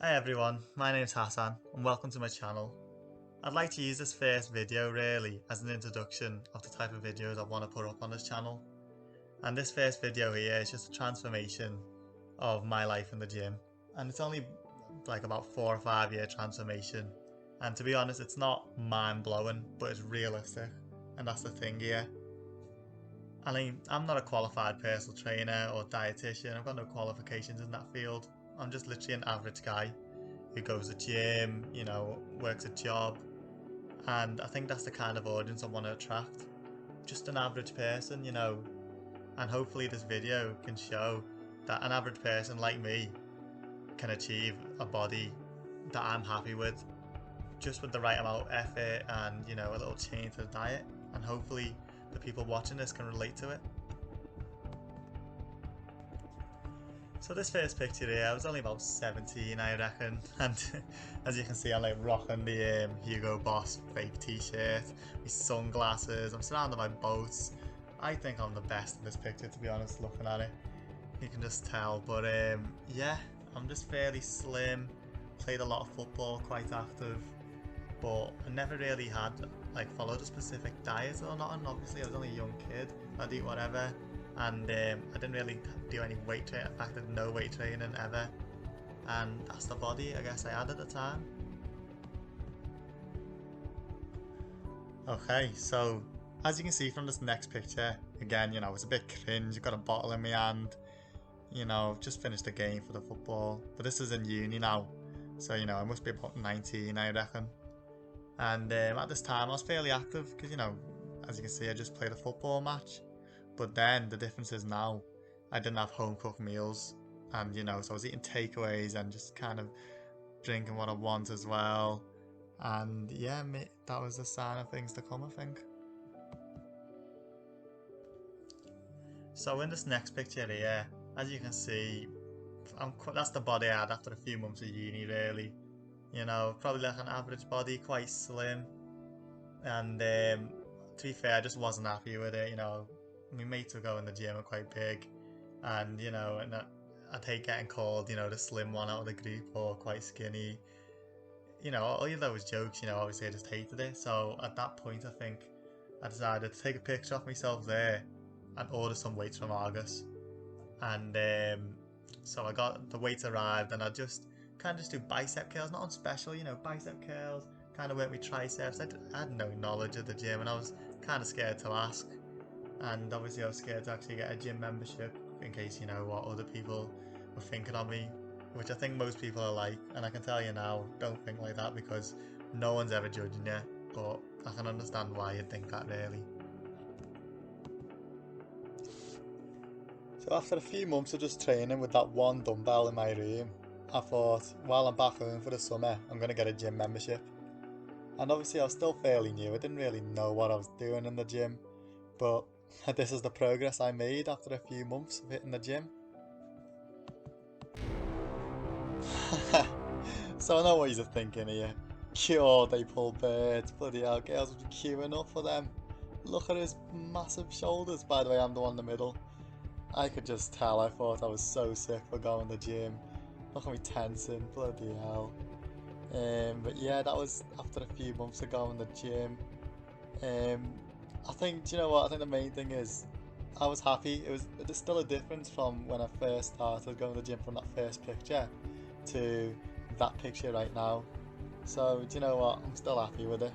Hi everyone, my name's Hassan and welcome to my channel. I'd like to use this first video really as an introduction of the type of videos I want to put up on this channel. And this first video here is just a transformation of my life in the gym. And it's only like about 4 or 5 year transformation. And to be honest, it's not mind blowing, but it's realistic. And that's the thing here. I mean, I'm not a qualified personal trainer or dietitian, I've got no qualifications in that field. I'm just literally an average guy who goes to the gym, works a job. And I think that's the kind of audience I want to attract. Just an average person. And hopefully this video can show that an average person like me can achieve a body that I'm happy with, just with the right amount of effort and, a little change to the diet. And hopefully the people watching this can relate to it. So this first picture here, I was only about 17 I reckon, and as you can see I'm like rocking the Hugo Boss fake t-shirt, my sunglasses, I'm surrounded by boats. I think I'm the best in this picture, to be honest, looking at it. You can just tell, but yeah, I'm just fairly slim, played a lot of football, quite active, but I never really had followed a specific diet or not, and obviously I was only a young kid, I'd eat whatever, and I didn't really do any weight training. In fact, I did no weight training ever, and that's the body I guess I had at the time. Okay, so as you can see from this next picture, again, it's a bit cringe. I've got a bottle in my hand, just finished a game for the football, but this is in uni now, so I must be about 19 I reckon. And at this time I was fairly active because, as you can see, I just played a football match. But then the difference is now I didn't have home cooked meals, and so I was eating takeaways and just kind of drinking what I want as well. And yeah, mate, that was a sign of things to come, I think. So in this next picture here, as you can see, that's the body I had after a few months of uni, really. Probably like an average body, quite slim. And to be fair, I just wasn't happy with it. My mates were going to the gym are quite big, and I'd hate getting called, the slim one out of the group or quite skinny. All of those jokes, obviously I just hated it. So at that point, I think I decided to take a picture of myself there and order some weights from Argos. And so I got the weights arrived, and I just kind of just do bicep curls, nothing special, bicep curls, kind of work my triceps. I had no knowledge of the gym, and I was kind of scared to ask. And obviously, I was scared to actually get a gym membership in case what other people were thinking of me, which I think most people are like. And I can tell you now, don't think like that because no one's ever judging you. But I can understand why you'd think that, really. So after a few months of just training with that one dumbbell in my room, I thought, while I'm back home for the summer, I'm going to get a gym membership. And obviously I was still fairly new, I didn't really know what I was doing in the gym, but this is the progress I made after a few months of hitting the gym. So I know what you're thinking here. Sure, they pull birds, bloody hell, girls would be queuing up for them. Look at his massive shoulders, by the way, I'm the one in the middle. I could just tell, I thought I was so sick for going to the gym. Look at me tensing, bloody hell. But yeah, that was after a few months of going to the gym. Um, I think, do you know what? I think the main thing is I was happy. There's still a difference from when I first started going to the gym from that first picture to that picture right now. So, do you know what? I'm still happy with it.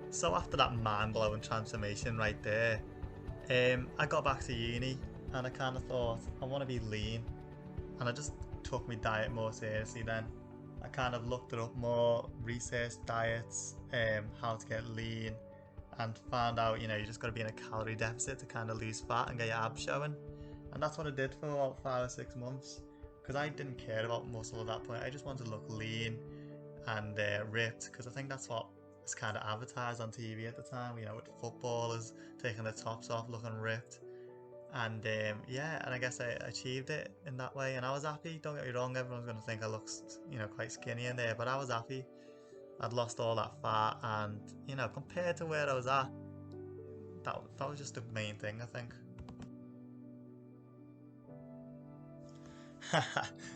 So after that mind-blowing transformation right there, I got back to uni and I kind of thought I want to be lean, and I just took my diet more seriously then. I kind of looked it up more, researched diets, how to get lean, and found out you just got to be in a calorie deficit to kind of lose fat and get your abs showing. And that's what I did for about 5 or 6 months because I didn't care about muscle at that point. I just wanted to look lean and ripped because I think that's what was kind of advertised on TV at the time, with footballers taking their tops off looking ripped. And yeah, and I guess I achieved it in that way, and I was happy. Don't get me wrong, everyone's going to think I look, quite skinny in there, but I was happy. I'd lost all that fat, and compared to where I was at, that was just the main thing, I think.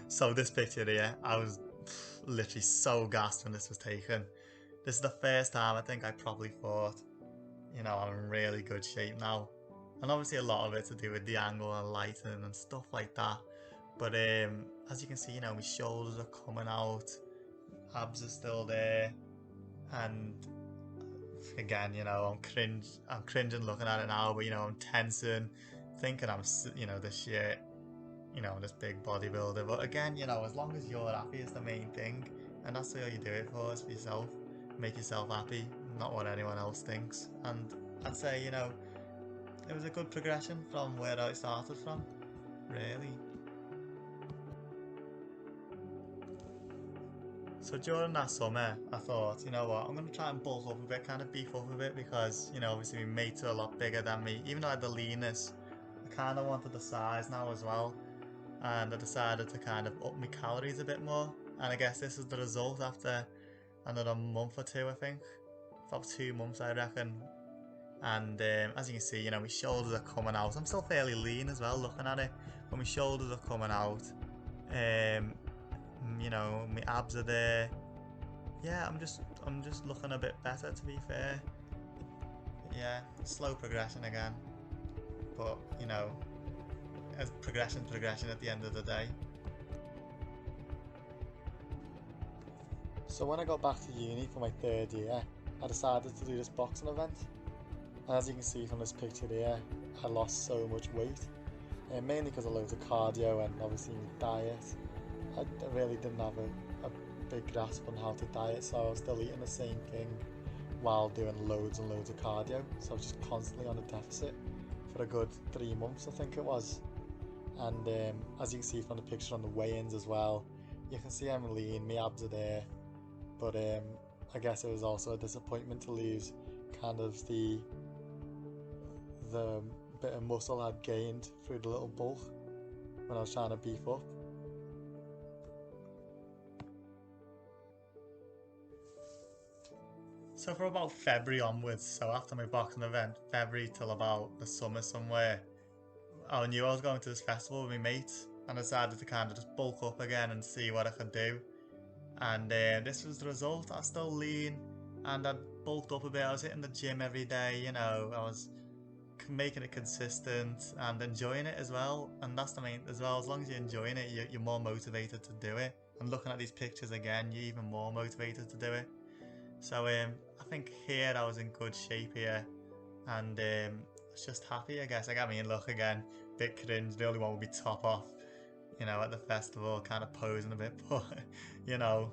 So this picture here, I was literally so gassed when this was taken. This is the first time I think I probably thought, you know, I'm in really good shape now. And obviously a lot of it to do with the angle and lighting and stuff like that. But as you can see, you know, my shoulders are coming out, abs are still there, and again, you know, I'm cringing looking at it now, but you know, I'm tensing, thinking I'm, you know, this shit, you know, this big bodybuilder. But again, you know, as long as you're happy is the main thing, and that's all you do it for, is for yourself. Make yourself happy, not what anyone else thinks. And I'd say, you know, it was a good progression from where I started from, really. So during that summer, I thought, you know what, I'm going to try and bulk up a bit, kind of beef up a bit, because, you know, obviously my mates are a lot bigger than me. Even though I had the leanness, I kind of wanted the size now as well. And I decided to kind of up my calories a bit more. And I guess this is the result after another month or two, I think. About 2 months, I reckon. And as you can see, you know, my shoulders are coming out. I'm still fairly lean as well, looking at it. But my shoulders are coming out. Um, you know, my abs are there. Yeah, I'm just looking a bit better, to be fair. Yeah, slow progression again, but you know, as progression at the end of the day. So when I got back to uni for my third year, I decided to do this boxing event. And as you can see from this picture here, I lost so much weight, and mainly because of loads of cardio and obviously diet. I really didn't have a big grasp on how to diet, so I was still eating the same thing while doing loads and loads of cardio. So I was just constantly on a deficit for a good 3 months, I think it was. And as you can see from the picture on the weigh-ins as well, you can see I'm lean, my abs are there, but I guess it was also a disappointment to lose kind of the bit of muscle I'd gained through the little bulk when I was trying to beef up. So for about February onwards, so after my boxing event, February till about the summer somewhere, I knew I was going to this festival with my mates, and I decided to kind of just bulk up again and see what I could do. And this was the result. I was still lean, and I'd bulked up a bit. I was hitting the gym every day, you know, I was making it consistent and enjoying it as well. And that's the main as well. As long as you're enjoying it, you're more motivated to do it. And looking at these pictures again, you're even more motivated to do it. So I think here I was in good shape here, and I was just happy. I guess I got me in luck again. Bit cringe. The only one would be top off, you know, at the festival, kind of posing a bit, but you know,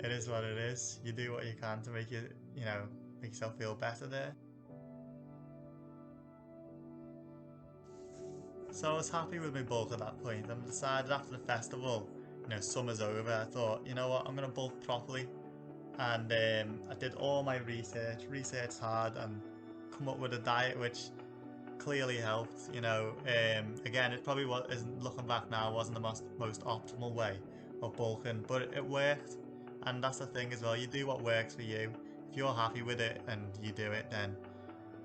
it is what it is. You do what you can to make it, you know, make yourself feel better there. So I was happy with my bulk at that point, and decided after the festival, you know, summer's over. I thought, you know what, I'm gonna bulk properly. And I did all my researched hard, and come up with a diet which clearly helped. You know, again, it probably isn't, looking back now, wasn't the most optimal way of bulking, but it worked. And that's the thing as well. You do what works for you. If you're happy with it and you do it, then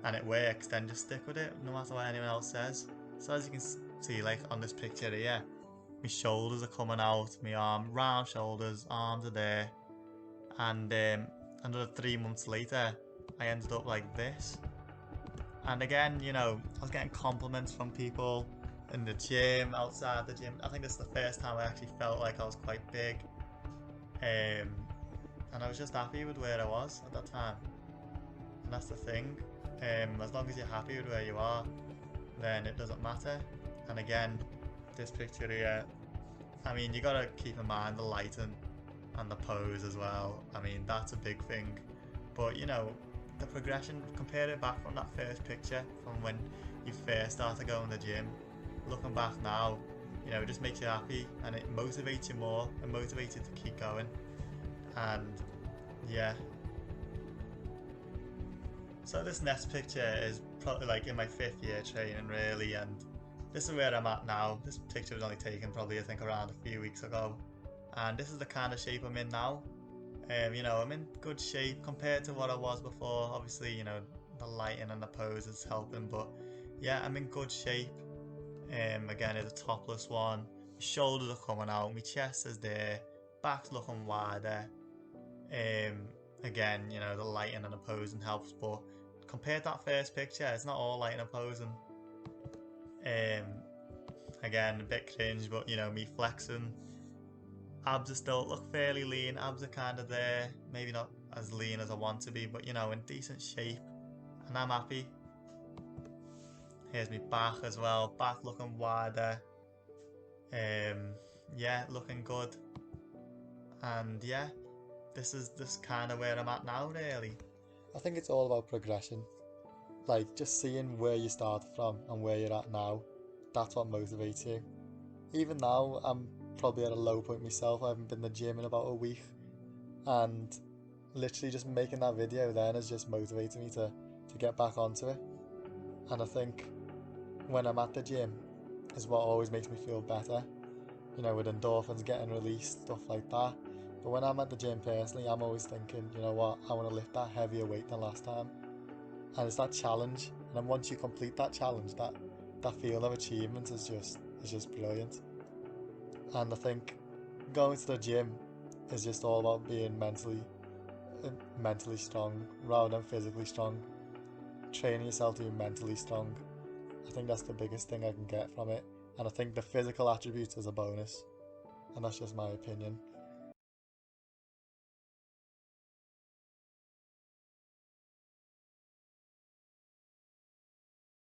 and it works, then just stick with it, no matter what anyone else says. So as you can see, like on this picture here, my shoulders are coming out, my round shoulders, arms are there, and another 3 months later, I ended up like this. And again, you know, I was getting compliments from people in the gym, outside the gym. I think this is the first time I actually felt like I was quite big. Um, and I was just happy with where I was at that time. And that's the thing. As long as you're happy with where you are, then it doesn't matter. And again, this picture here, I mean, you gotta keep in mind the lighting and the pose as well. I mean, that's a big thing. But you know, the progression, compare it back from that first picture, from when you first started going to the gym, looking back now, you know, it just makes you happy, and it motivates you more and motivates you to keep going. And yeah. So this next picture is probably like in my 5th year training really, and this is where I'm at now. This picture was only taken probably I think around a few weeks ago, and this is the kind of shape I'm in now. You know, I'm in good shape compared to what I was before. Obviously, you know, the lighting and the pose is helping, but yeah, I'm in good shape. Again, it's a topless one. My shoulders are coming out, my chest is there, back's looking wider. Again, you know, the lighting and the posing helps, but compared to that first picture, it's not all lighting and posing. Again, a bit cringe, but you know, me flexing. Abs are still look fairly lean, abs are kind of there, maybe not as lean as I want to be, but you know, in decent shape, and I'm happy. Here's me back as well, back looking wider. Yeah, looking good. And yeah, this is kind of where I'm at now, really. I think it's all about progression. Like, just seeing where you started from and where you're at now, that's what motivates you. Even now, I'm probably at a low point myself. I haven't been to the gym in about a week, and literally just making that video then has just motivated me to get back onto it. And I think when I'm at the gym is what always makes me feel better, you know, with endorphins getting released, stuff like that. But when I'm at the gym personally, I'm always thinking, you know what, I want to lift that heavier weight than last time. And it's that challenge, and then once you complete that challenge, that feeling of achievement is just brilliant. And I think going to the gym is just all about being mentally strong rather than physically strong. Training yourself to be mentally strong. I think that's the biggest thing I can get from it. And I think the physical attributes is a bonus. And that's just my opinion.